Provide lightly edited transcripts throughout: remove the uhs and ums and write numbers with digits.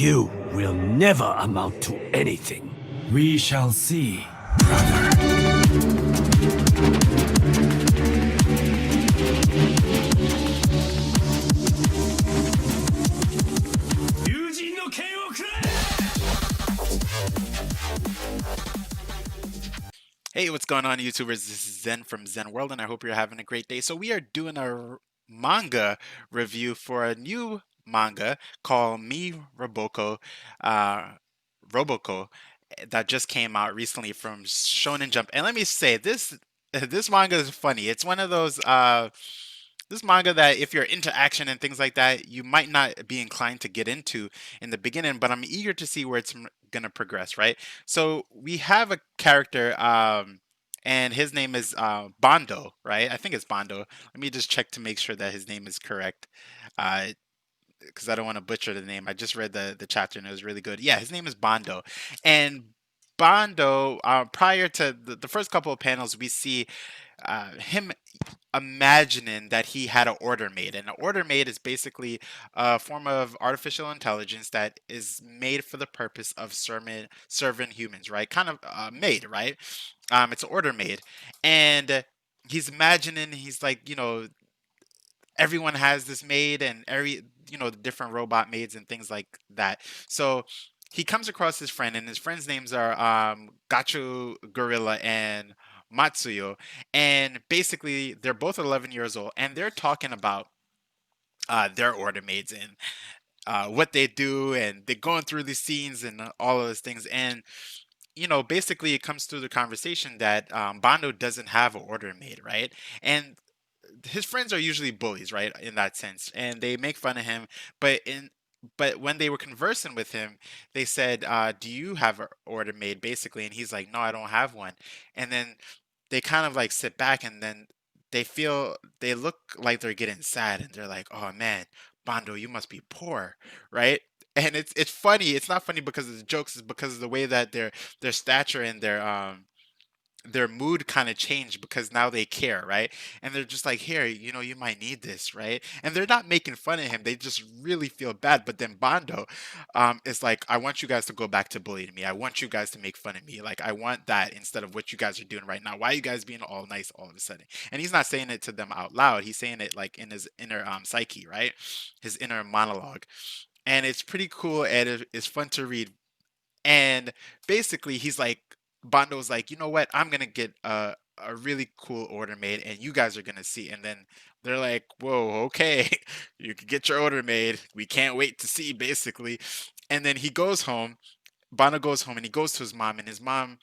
You will never amount to anything. We shall see, brother. Hey, what's going on, YouTubers? This is Zen from Zen World, and I hope you're having a great day. So we are doing a manga review for a new manga called Me&Roboco, uh, Roboco, that just came out recently from Shonen Jump. And let me say, this manga is funny. It's one of those this manga that if you're into action and things like that, you might not be inclined to get into in the beginning, but I'm eager to see where it's gonna progress, right? So we have a character, and his name is Bondo, right? I think it's Bondo. Let me just check to make sure that his name is correct. Uh, because I don't want to butcher the name. I just read the chapter and it was really good. Yeah, his name is Bondo, and Bondo. Prior to the first couple of panels, we see him imagining that he had an order made. And an order made is basically a form of artificial intelligence that is made for the purpose of serving humans, right? Kind of made, right? It's an order made, and he's imagining, he's like, everyone has this maid, and the different robot maids and things like that. So he comes across his friend, and his friends' names are Gachu Gorilla and Matsuyo, and basically they're both 11 years old, and they're talking about their order maids and what they do, and they're going through these scenes and all of those things. And basically it comes through the conversation that Bando doesn't have an order maid, right? And his friends are usually bullies, right, in that sense, and they make fun of him. But when they were conversing with him, they said, "Do you have an order made?" Basically, and he's like, "No, I don't have one." And then they kind of like sit back, and then they look like they're getting sad, and they're like, "Oh man, Bondo, you must be poor," right? And it's funny. It's not funny because of the jokes. It's because of the way that their stature and their mood kind of changed, because now they care, right? And they're just like, here, you might need this, right? And they're not making fun of him. They just really feel bad. But then Bondo is like, I want you guys to go back to bullying me. I want you guys to make fun of me. Like, I want that instead of what you guys are doing right now. Why are you guys being all nice all of a sudden? And he's not saying it to them out loud. He's saying it like in his inner psyche, right? His inner monologue. And it's pretty cool, and it's fun to read. And basically, he's like, Bondo's like, you know what? I'm gonna get a really cool order made, and you guys are gonna see. And then they're like, whoa, okay, you can get your order made. We can't wait to see, basically. And then he goes home. Bondo goes home and he goes to his mom, and his mom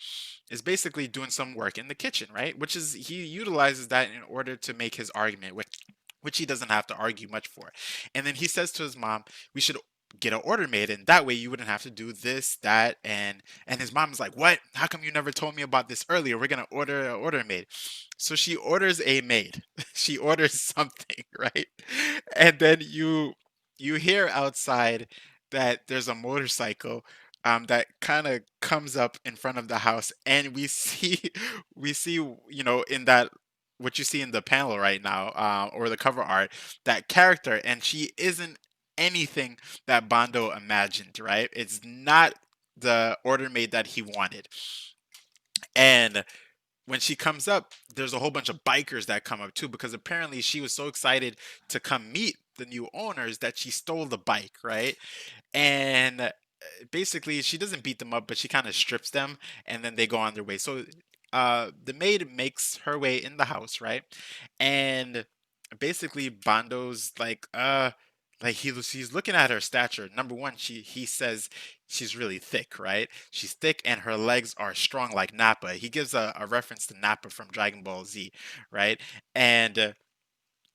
is basically doing some work in the kitchen, right? Which is, he utilizes that in order to make his argument, which he doesn't have to argue much for. And then he says to his mom, we should get an order made, and that way you wouldn't have to do this, that, and his mom's like, what? How come you never told me about this earlier? We're gonna order an order made. So she orders a maid. She orders something, right? And then you hear outside that there's a motorcycle that kind of comes up in front of the house, and we see we see in that, what you see in the panel right now, or the cover art, that character, and she isn't anything that Bondo imagined, right? It's not the order made that he wanted. And when she comes up, there's a whole bunch of bikers that come up too, because apparently she was so excited to come meet the new owners that she stole the bike, right? And basically she doesn't beat them up, but she kind of strips them, and then they go on their way. So the maid makes her way in the house, right? And basically Bondo's like he's looking at her stature. Number one, he says she's really thick, right? She's thick, and her legs are strong like Nappa. He gives a reference to Nappa from Dragon Ball Z, right? And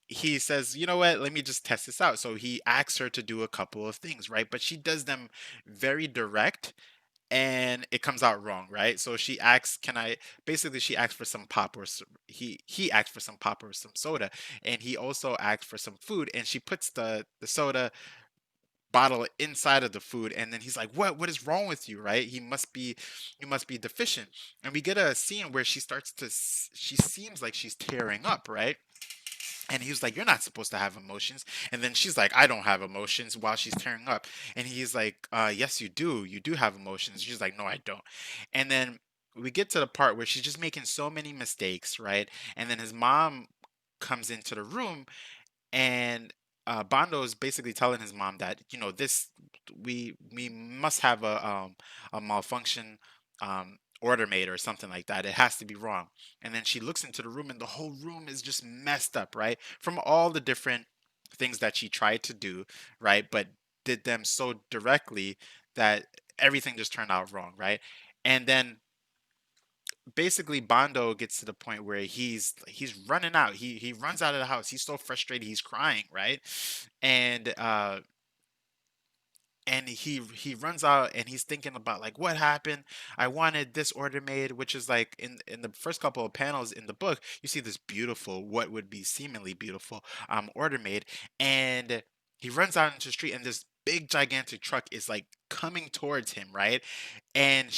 he says, you know what, let me just test this out. So he asks her to do a couple of things, right? But she does them very direct, and it comes out wrong, right? So she asks, "Can I?" Basically, she asks for some pop, or he asks for some pop or some soda, and he also asks for some food. And she puts the soda bottle inside of the food, and then he's like, "What is wrong with you?" Right? You must be deficient. And we get a scene where she starts to, she seems like she's tearing up, right? And he was like, "You're not supposed to have emotions." And then she's like, "I don't have emotions," while she's tearing up. And he's like, "Yes, you do. You do have emotions." She's like, "No, I don't." And then we get to the part where she's just making so many mistakes, right? And then his mom comes into the room, and Bondo is basically telling his mom that, this, we must have a malfunction order made or something like that. It has to be wrong. And then she looks into the room, and the whole room is just messed up, right? From all the different things that she tried to do, right? But did them so directly that everything just turned out wrong, right? And then basically Bondo gets to the point where he's running out. He runs out of the house. He's so frustrated, he's crying, right? And he runs out, and he's thinking about, like, what happened. I wanted this order made, which is like, in the first couple of panels in the book, you see this beautiful, what would be seemingly beautiful, order made. And he runs out into the street, and this big gigantic truck is like coming towards him, right? And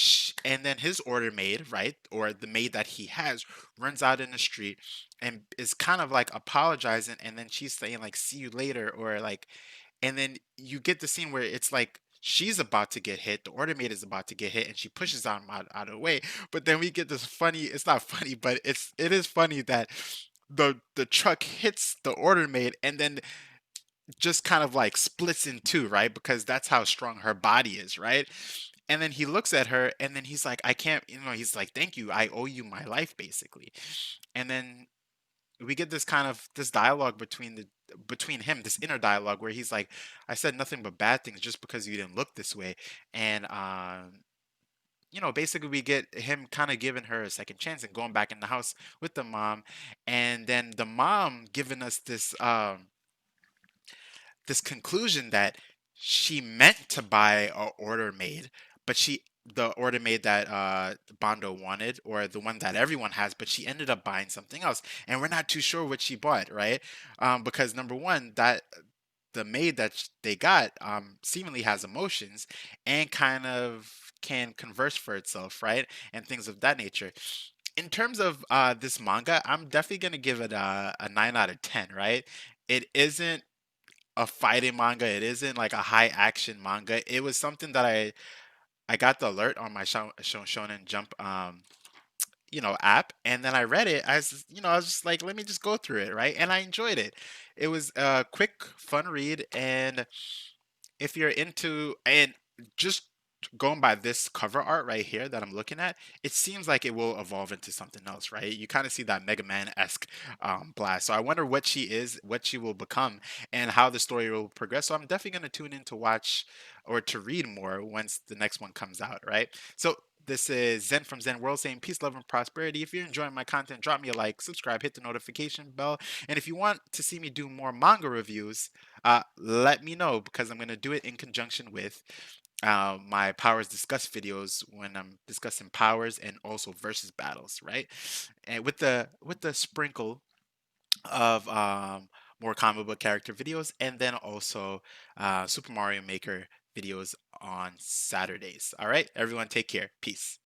then his order maid, right, or the maid that he has, runs out in the street and is kind of like apologizing, and then she's saying, like, "See you later," or like, and then you get the scene where it's like she's about to get hit, the order maid is about to get hit, and she pushes him out of the way. But then we get this funny, it's not funny, but it is funny that the truck hits the order maid, and then just kind of like splits in two, right? Because that's how strong her body is, right? And then he looks at her, and then he's like, "I can't," he's like, "Thank you. I owe you my life," basically. And then we get this kind of this dialogue between him, this inner dialogue where he's like, "I said nothing but bad things just because you didn't look this way." And basically we get him kind of giving her a second chance and going back in the house with the mom. And then the mom giving us this conclusion that she meant to buy a order made, but the order made that Bondo wanted, or the one that everyone has, but she ended up buying something else, and we're not too sure what she bought, right? Because number one, that the maid that they got seemingly has emotions and kind of can converse for itself, right? And things of that nature. In terms of this manga, I'm definitely gonna give it a 9 out of 10, right? It isn't a fighting manga. It isn't like a high action manga. It was something that I got the alert on my Shonen Jump app, and then I read it. I was just like, let me just go through it, right? And I enjoyed it. It was a quick, fun read, and if you're into, and just going by this cover art right here that I'm looking at, it seems like it will evolve into something else, right? You kind of see that Mega Man-esque blast. So I wonder what she is, what she will become, and how the story will progress. So I'm definitely going to tune in to watch or to read more once the next one comes out, right? So this is Zen from Zen World saying peace, love, and prosperity. If you're enjoying my content, drop me a like, subscribe, hit the notification bell. And if you want to see me do more manga reviews, let me know, because I'm going to do it in conjunction with my powers discuss videos when I'm discussing powers and also versus battles, right? And with the sprinkle of more comic book character videos, and then also Super Mario Maker videos on Saturdays. All right, everyone, take care. Peace.